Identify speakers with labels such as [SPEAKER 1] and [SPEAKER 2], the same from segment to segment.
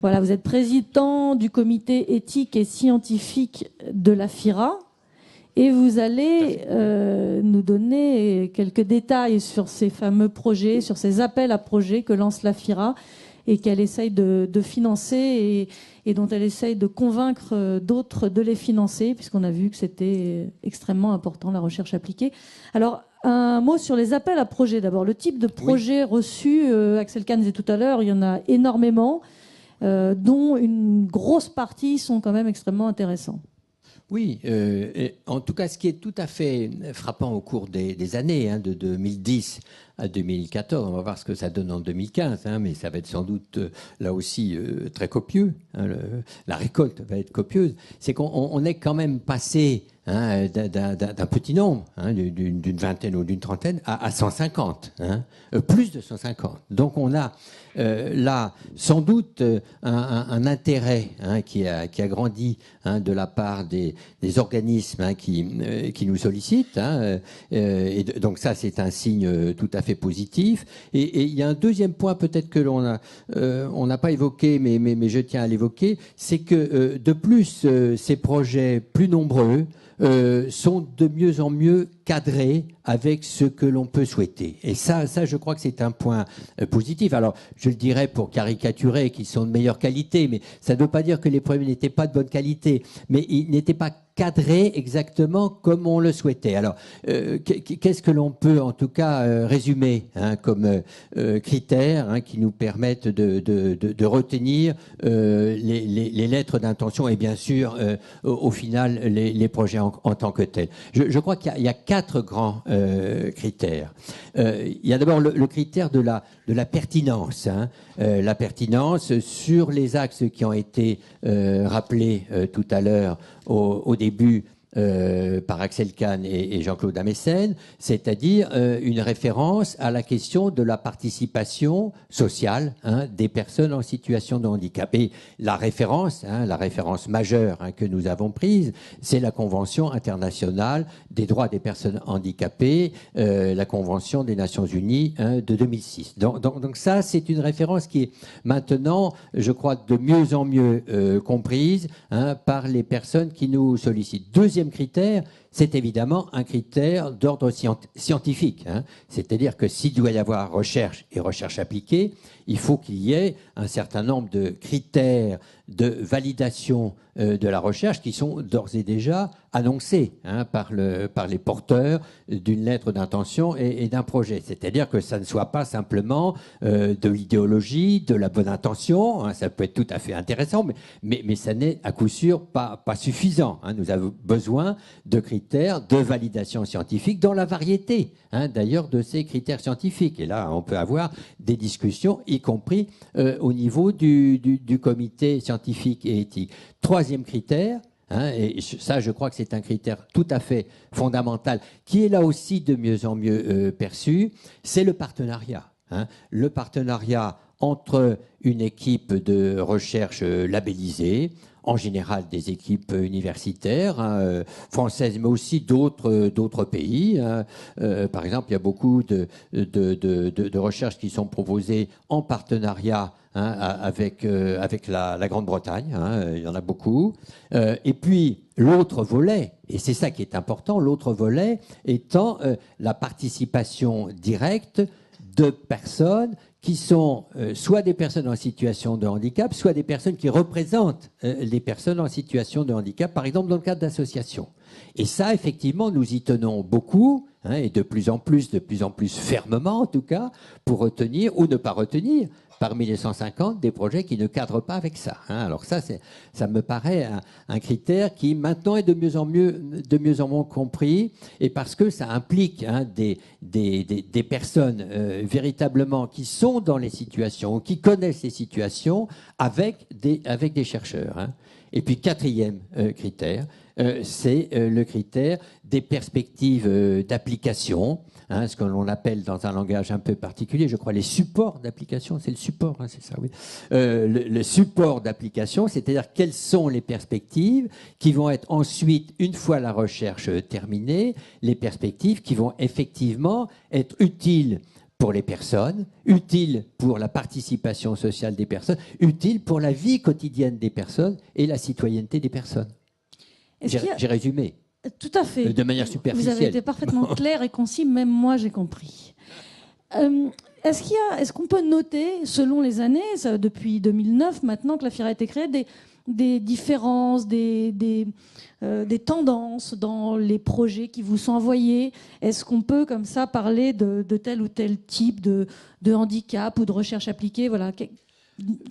[SPEAKER 1] Voilà, vous êtes président du comité éthique et scientifique de la FIRA et vous allez nous donner quelques détails sur ces fameux projets, sur ces appels à projets que lance la FIRA et qu'elle essaye de financer et dont elle essaye de convaincre d'autres de les financer, puisqu'on a vu que c'était extrêmement important, la recherche appliquée. Alors, un mot sur les appels à projets. D'abord, le type de projet reçu, Axel Kahn disait tout à l'heure, il y en a énormément. Dont une grosse partie sont quand même extrêmement intéressants.
[SPEAKER 2] Oui, en tout cas, ce qui est tout à fait frappant au cours des années, de 2010 à 2014, on va voir ce que ça donne en 2015, mais ça va être sans doute là aussi très copieux, la récolte va être copieuse, c'est qu'on est quand même passé d'un petit nombre, d'une vingtaine ou d'une trentaine, à 150, plus de 150. Donc on a là sans doute un intérêt qui a grandi de la part des organismes qui nous sollicitent. Et donc ça, c'est un signe tout à fait positif. Et il y a un deuxième point peut-être que on n'a pas évoqué, mais je tiens à l'évoquer, c'est que de plus, ces projets plus nombreux sont de mieux en mieux cadrés avec ce que l'on peut souhaiter. Et ça, je crois que c'est un point positif. Alors, je le dirais pour caricaturer, qu'ils sont de meilleure qualité, mais ça ne veut pas dire que les projets n'étaient pas de bonne qualité, mais ils n'étaient pas cadrés exactement comme on le souhaitait. Alors, qu'est-ce que l'on peut en tout cas résumer comme critères qui nous permettent de retenir les lettres d'intention et bien sûr, au final, les projets en tant que tels. Je crois qu'il y a 4 grands critères. Il y a d'abord le critère de la pertinence. La pertinence sur les axes qui ont été rappelés tout à l'heure au début par Axel Kahn et Jean-Claude Amessen, c'est-à-dire une référence à la question de la participation sociale des personnes en situation de handicap. Et la référence majeure que nous avons prise, c'est la Convention internationale des droits des personnes handicapées, la Convention des Nations Unies de 2006. Donc ça, c'est une référence qui est maintenant, je crois, de mieux en mieux comprise par les personnes qui nous sollicitent. Deuxième critère, c'est évidemment un critère d'ordre scientifique. C'est-à-dire que s'il doit y avoir recherche et recherche appliquée, il faut qu'il y ait un certain nombre de critères de validation de la recherche qui sont d'ores et déjà annoncés par les porteurs d'une lettre d'intention et d'un projet. C'est-à-dire que ça ne soit pas simplement de l'idéologie, de la bonne intention. Ça peut être tout à fait intéressant, mais ça n'est à coup sûr pas suffisant. Nous avons besoin de critères de validation scientifique dans la variété, d'ailleurs, de ces critères scientifiques. Et là, on peut avoir des discussions, y compris au niveau du comité scientifique et éthique. Troisième critère, et ça, je crois que c'est un critère tout à fait fondamental, qui est là aussi de mieux en mieux perçu, c'est le partenariat. Le partenariat entre une équipe de recherche labellisée, en général des équipes universitaires françaises, mais aussi d'autres pays. Par exemple, il y a beaucoup de recherches qui sont proposées en partenariat avec la Grande-Bretagne. Il y en a beaucoup. Et puis, l'autre volet, et c'est ça qui est important, l'autre volet étant la participation directe de personnes qui sont soit des personnes en situation de handicap, soit des personnes qui représentent les personnes en situation de handicap, par exemple dans le cadre d'associations. Et ça, effectivement, nous y tenons beaucoup, et de plus en plus fermement en tout cas, pour retenir ou ne pas retenir parmi les 150 des projets qui ne cadrent pas avec ça. Alors ça me paraît un critère qui maintenant est de mieux en mieux compris, et parce que ça implique des personnes véritablement qui sont dans les situations, qui connaissent les situations avec des chercheurs. Et puis quatrième critère, c'est le critère des perspectives d'application, ce que l'on appelle dans un langage un peu particulier, je crois, les supports d'application. C'est le support, c'est ça, oui. Le support d'application, c'est-à-dire quelles sont les perspectives qui vont être ensuite, une fois la recherche terminée, les perspectives qui vont effectivement être utiles pour les personnes, utile pour la participation sociale des personnes, utile pour la vie quotidienne des personnes et la citoyenneté des personnes. J'ai résumé.
[SPEAKER 1] Tout à fait.
[SPEAKER 2] De manière superficielle.
[SPEAKER 1] Vous avez été parfaitement clair et concis, même moi j'ai compris. Est-ce qu'on peut noter, selon les années, depuis 2009 maintenant que la FIRA a été créée, des différences, des tendances dans les projets qui vous sont envoyés? Est-ce qu'on peut comme ça parler de tel ou tel type de handicap ou de recherche appliquée, voilà,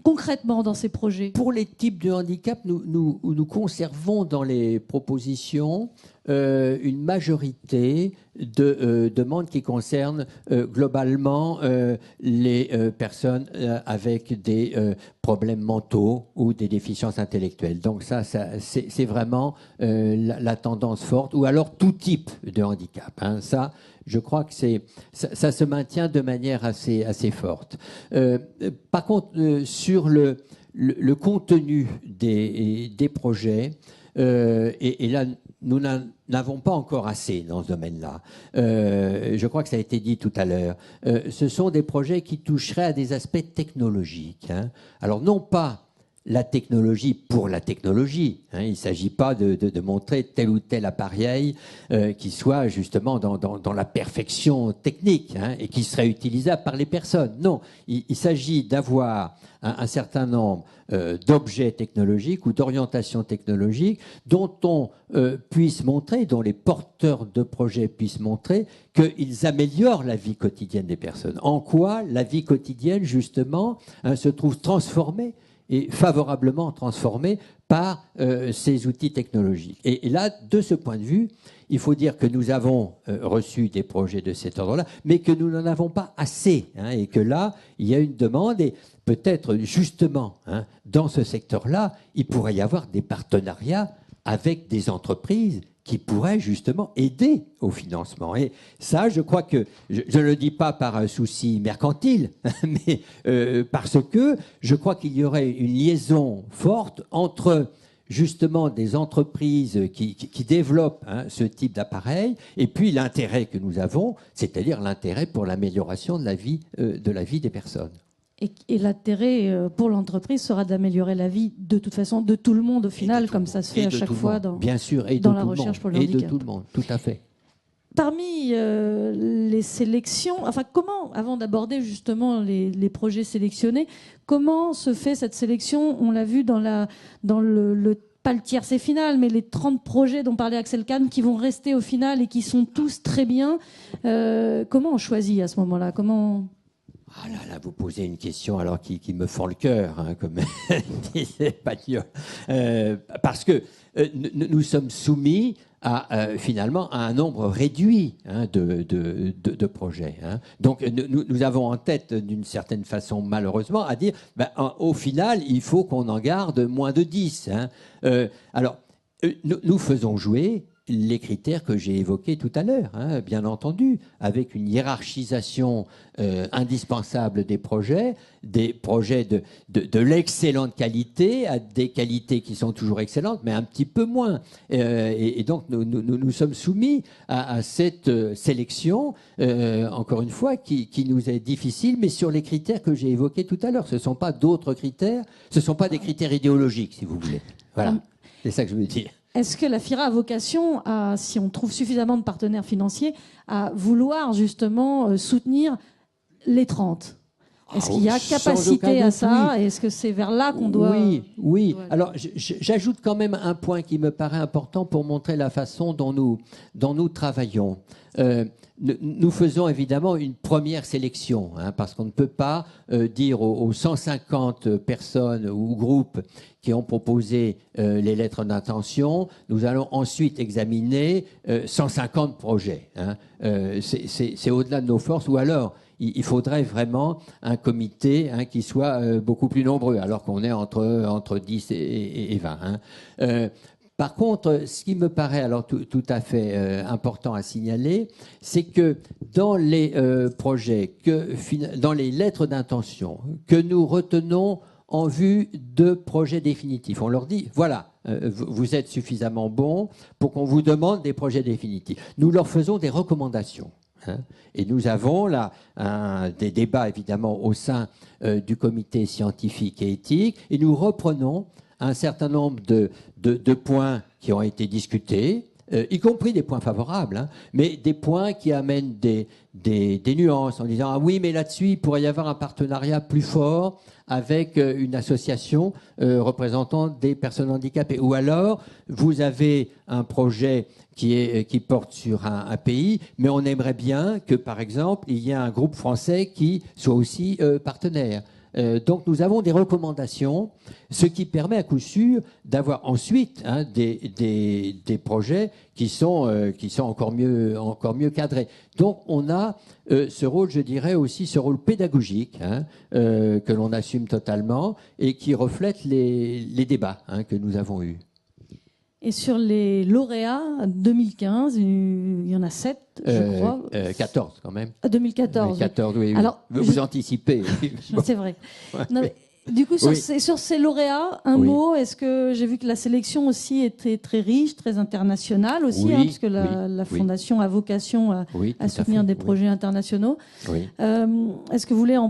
[SPEAKER 1] concrètement dans ces projets?
[SPEAKER 2] Pour les types de handicap, nous conservons dans les propositions une majorité de demandes qui concernent globalement les personnes avec des problèmes mentaux ou des déficiences intellectuelles. Donc ça c'est vraiment la tendance forte, ou alors tout type de handicap. Hein. Ça, je crois que ça se maintient de manière assez forte. Par contre, sur le contenu des projets, et là, nous n'avons pas encore assez dans ce domaine-là. Je crois que ça a été dit tout à l'heure. Ce sont des projets qui toucheraient à des aspects technologiques. Hein. Alors, non pas la technologie pour la technologie. Hein. Il ne s'agit pas de montrer tel ou tel appareil qui soit justement dans la perfection technique, hein, et qui serait utilisable par les personnes. Non, il s'agit d'avoir un certain nombre d'objets technologiques ou d'orientations technologiques dont on puisse montrer, dont les porteurs de projets puissent montrer qu'ils améliorent la vie quotidienne des personnes. En quoi la vie quotidienne, justement, hein, se trouve transformée et favorablement transformée par ces outils technologiques. Et là, de ce point de vue, il faut dire que nous avons reçu des projets de cet ordre-là, mais que nous n'en avons pas assez, hein, et que là, il y a une demande, et peut-être justement, hein, dans ce secteur-là, il pourrait y avoir des partenariats avec des entreprises qui pourraient justement aider au financement. Et ça, je crois que, je ne le dis pas par un souci mercantile, mais parce que je crois qu'il y aurait une liaison forte entre justement des entreprises qui développent, hein, ce type d'appareil, et puis l'intérêt que nous avons, c'est-à-dire l'intérêt pour l'amélioration de la vie des personnes.
[SPEAKER 1] Et l'intérêt pour l'entreprise sera d'améliorer la vie, de toute façon, de tout le monde au final, comme ça se fait à chaque fois dans la recherche pour le handicap.
[SPEAKER 2] Et de tout le monde, tout à fait.
[SPEAKER 1] Parmi les sélections, enfin comment, avant d'aborder justement les projets sélectionnés, comment se fait cette sélection? On l'a vu dans pas le tiercé final, mais les 30 projets dont parlait Axel Kahn qui vont rester au final et qui sont tous très bien. Comment on choisit à ce moment-là?
[SPEAKER 2] Ah là, vous posez une question alors qui me fend le cœur, hein, comme disait Pagnol. Parce que nous sommes soumis finalement à un nombre réduit, hein, de projets. Hein. Donc nous avons en tête, d'une certaine façon, malheureusement, à dire, au final, il faut qu'on en garde moins de 10. Hein. Alors, nous faisons jouer les critères que j'ai évoqués tout à l'heure, hein, bien entendu, avec une hiérarchisation indispensable des projets de l'excellente qualité à des qualités qui sont toujours excellentes, mais un petit peu moins. Et donc, nous sommes soumis à cette sélection, encore une fois, qui nous est difficile, mais sur les critères que j'ai évoqués tout à l'heure. Ce ne sont pas d'autres critères, ce ne sont pas des critères idéologiques, si vous voulez. Voilà, c'est ça que je veux dire.
[SPEAKER 1] Est-ce que la FIRA a vocation, si on trouve suffisamment de partenaires financiers, à vouloir justement soutenir les 30 ? Est-ce qu'il y a capacité à ça? Oui. Est-ce que c'est vers là qu'on doit...
[SPEAKER 2] Oui. Alors, j'ajoute quand même un point qui me paraît important pour montrer la façon dont nous travaillons. Nous faisons évidemment une première sélection, hein, parce qu'on ne peut pas dire aux 150 personnes ou groupes qui ont proposé les lettres d'intention, nous allons ensuite examiner 150 projets. Hein. C'est au-delà de nos forces, ou alors il faudrait vraiment un comité, hein, qui soit beaucoup plus nombreux, alors qu'on est entre 10 et 20. Hein. Par contre, ce qui me paraît alors tout à fait important à signaler, c'est que dans les projets, dans les lettres d'intention que nous retenons en vue de projets définitifs, on leur dit, voilà, vous êtes suffisamment bons pour qu'on vous demande des projets définitifs. Nous leur faisons des recommandations. hein. Et nous avons là des débats évidemment au sein du comité scientifique et éthique, et nous reprenons un certain nombre de points qui ont été discutés, y compris des points favorables, hein, mais des points qui amènent des nuances en disant ah oui, mais là-dessus il pourrait y avoir un partenariat plus fort avec une association représentant des personnes handicapées, ou alors vous avez un projet qui porte sur un pays, mais on aimerait bien que par exemple il y ait un groupe français qui soit aussi partenaire. Donc nous avons des recommandations, ce qui permet à coup sûr d'avoir ensuite hein, des projets qui sont encore mieux cadrés. Donc on a ce rôle, je dirais aussi ce rôle pédagogique hein, que l'on assume totalement et qui reflète les débats hein, que nous avons eus.
[SPEAKER 1] Et sur les lauréats 2015, il y en a 7, je crois.
[SPEAKER 2] 14 quand même.
[SPEAKER 1] 2014.
[SPEAKER 2] 14, oui.
[SPEAKER 1] Alors,
[SPEAKER 2] vous anticipez.
[SPEAKER 1] C'est vrai.
[SPEAKER 2] Ouais.
[SPEAKER 1] Non, mais, du coup, sur,
[SPEAKER 2] Oui.
[SPEAKER 1] sur ces lauréats, un mot, est-ce que j'ai vu que la sélection aussi était très riche, très internationale aussi,
[SPEAKER 2] Oui,
[SPEAKER 1] hein, puisque la Fondation a vocation à soutenir des projets internationaux.
[SPEAKER 2] Oui.
[SPEAKER 1] Est-ce que vous voulez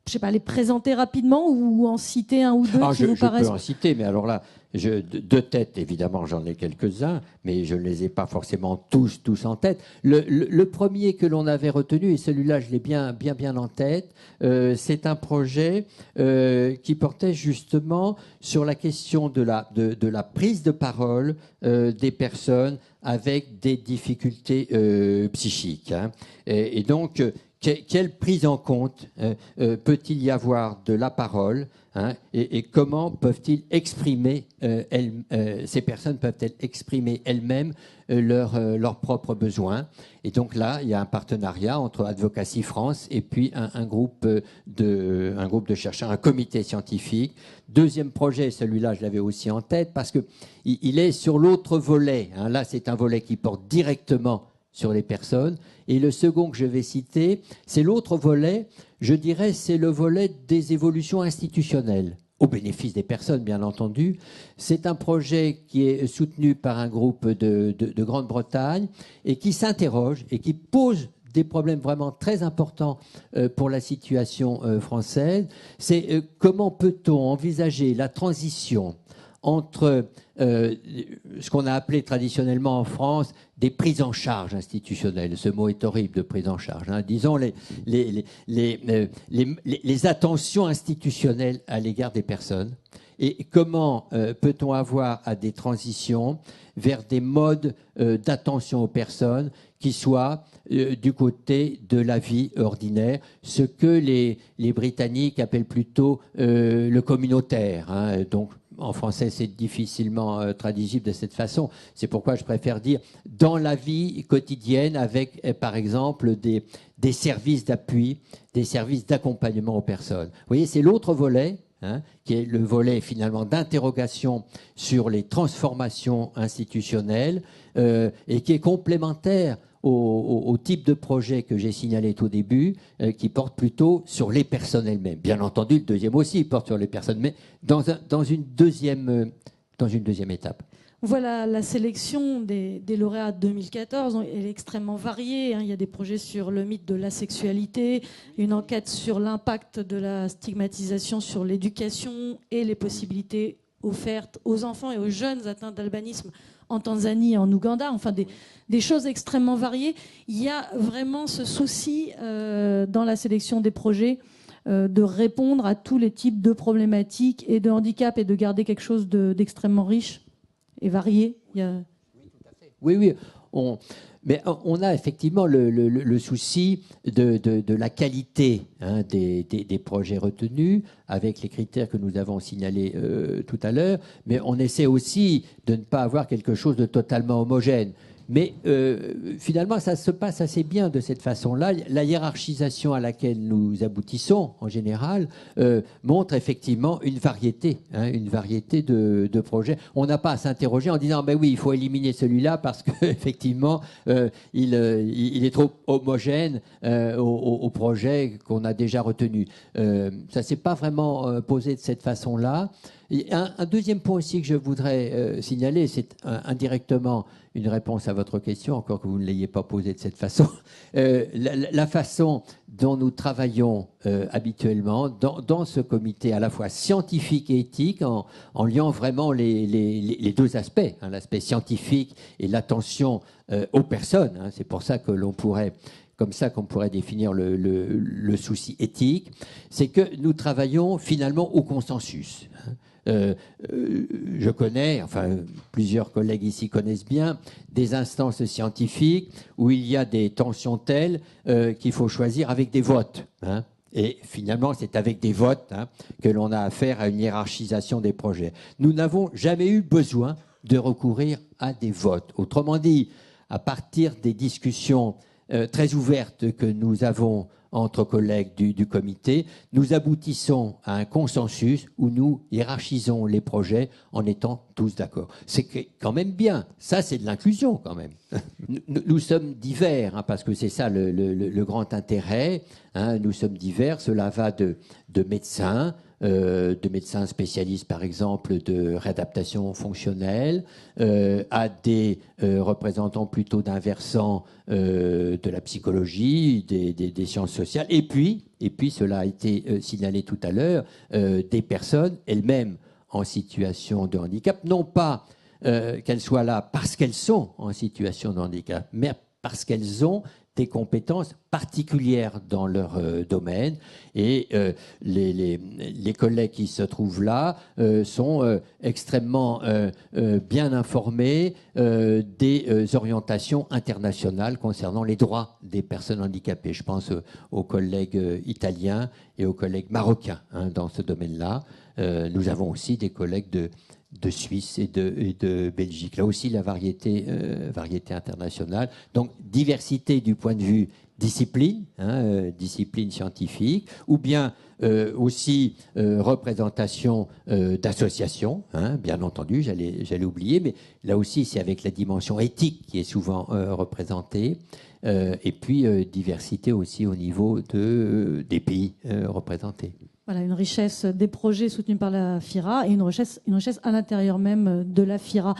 [SPEAKER 1] je sais pas, les présenter rapidement ou en citer un ou deux qui vous paraissent...
[SPEAKER 2] Je peux en citer, mais alors là, de tête, évidemment, j'en ai quelques-uns, mais je ne les ai pas forcément tous en tête. Le premier que l'on avait retenu, et celui-là, je l'ai bien en tête, c'est un projet qui portait justement sur la question de la prise de parole des personnes avec des difficultés psychiques. Hein. Et donc... Quelle prise en compte peut-il y avoir de la parole hein, et comment peuvent-ils exprimer, ces personnes peuvent-elles exprimer elles-mêmes leurs propres besoins. Et donc là, il y a un partenariat entre Advocacy France et puis un groupe de chercheurs, un comité scientifique. Deuxième projet, celui-là, je l'avais aussi en tête parce qu'il est sur l'autre volet. Hein. Là, c'est un volet qui porte directement sur les personnes. Et le second que je vais citer, c'est l'autre volet, je dirais, c'est le volet des évolutions institutionnelles, au bénéfice des personnes, bien entendu. C'est un projet qui est soutenu par un groupe de Grande-Bretagne et qui s'interroge et qui pose des problèmes vraiment très importants pour la situation française. C'est comment peut-on envisager la transition entre ce qu'on a appelé traditionnellement en France des prises en charge institutionnelles. Ce mot est horrible, de prise en charge. Hein. Disons les attentions institutionnelles à l'égard des personnes. Et comment peut-on avoir à des transitions vers des modes d'attention aux personnes qui soient du côté de la vie ordinaire, ce que les Britanniques appellent plutôt le communautaire. Hein. Donc, en français, c'est difficilement traduisible de cette façon. C'est pourquoi je préfère dire dans la vie quotidienne avec, par exemple, des services d'appui, des services d'accompagnement aux personnes. Vous voyez, c'est l'autre volet, hein, qui est le volet finalement d'interrogation sur les transformations institutionnelles et qui est complémentaire au type de projet que j'ai signalé au début, qui porte plutôt sur les personnes elles-mêmes. Bien entendu, le deuxième aussi porte sur les personnes, mais dans une deuxième étape.
[SPEAKER 1] Voilà, la sélection des lauréats 2014, elle est extrêmement variée. Hein. Il y a des projets sur le mythe de la sexualité, une enquête sur l'impact de la stigmatisation sur l'éducation et les possibilités offertes aux enfants et aux jeunes atteints d'albinisme en Tanzanie et en Ouganda, enfin des choses extrêmement variées. Il y a vraiment ce souci dans la sélection des projets de répondre à tous les types de problématiques et de handicap et de garder quelque chose d'extrêmement riche et varié.
[SPEAKER 2] Oui, tout à fait. Oui. Mais on a effectivement le souci de la qualité hein, des projets retenus, avec les critères que nous avons signalés tout à l'heure, mais on essaie aussi de ne pas avoir quelque chose de totalement homogène. Mais finalement, ça se passe assez bien de cette façon-là. La hiérarchisation à laquelle nous aboutissons, en général, montre effectivement une variété de projets. On n'a pas à s'interroger en disant ben oui, il faut éliminer celui-là parce qu'effectivement, il est trop homogène au projet qu'on a déjà retenu. Ça ne s'est pas vraiment posé de cette façon-là. Un deuxième point aussi que je voudrais signaler, c'est indirectement une réponse à votre question, encore que vous ne l'ayez pas posée de cette façon. La façon dont nous travaillons habituellement dans ce comité à la fois scientifique et éthique, en liant vraiment les deux aspects, hein, l'aspect scientifique et l'attention aux personnes. Hein, c'est pour ça que l'on pourrait... comme ça qu'on pourrait définir le souci éthique, c'est que nous travaillons finalement au consensus. Je connais, enfin plusieurs collègues ici connaissent bien, des instances scientifiques où il y a des tensions telles qu'il faut choisir avec des votes. Hein. Et finalement, c'est avec des votes que l'on a affaire à une hiérarchisation des projets. Nous n'avons jamais eu besoin de recourir à des votes. Autrement dit, à partir des discussions très ouvertes que nous avons entre collègues du comité, nous aboutissons à un consensus où nous hiérarchisons les projets en étant tous d'accord. C'est quand même bien. Ça, c'est de l'inclusion quand même. Nous sommes divers, hein, parce que c'est ça le grand intérêt. Hein, nous sommes divers. Cela va de médecins spécialistes, par exemple, de réadaptation fonctionnelle, à des représentants plutôt d'un versant de la psychologie, des sciences sociales, et puis cela a été signalé tout à l'heure, des personnes elles-mêmes en situation de handicap, non pas qu'elles soient là parce qu'elles sont en situation de handicap, mais parce qu'elles ont des compétences particulières dans leur domaine. Et les collègues qui se trouvent là sont extrêmement bien informés des orientations internationales concernant les droits des personnes handicapées. Je pense aux collègues italiens et aux collègues marocains dans ce domaine-là. Nous avons aussi des collègues de Suisse et de Belgique. Là aussi, la variété internationale. Donc, diversité du point de vue discipline, discipline scientifique, ou bien aussi représentation d'associations, bien entendu, j'allais oublier, mais là aussi, c'est avec la dimension éthique qui est souvent représentée, et puis diversité aussi au niveau des pays représentés.
[SPEAKER 1] Voilà, une richesse des projets soutenus par la FIRA et une richesse à l'intérieur même de la FIRA.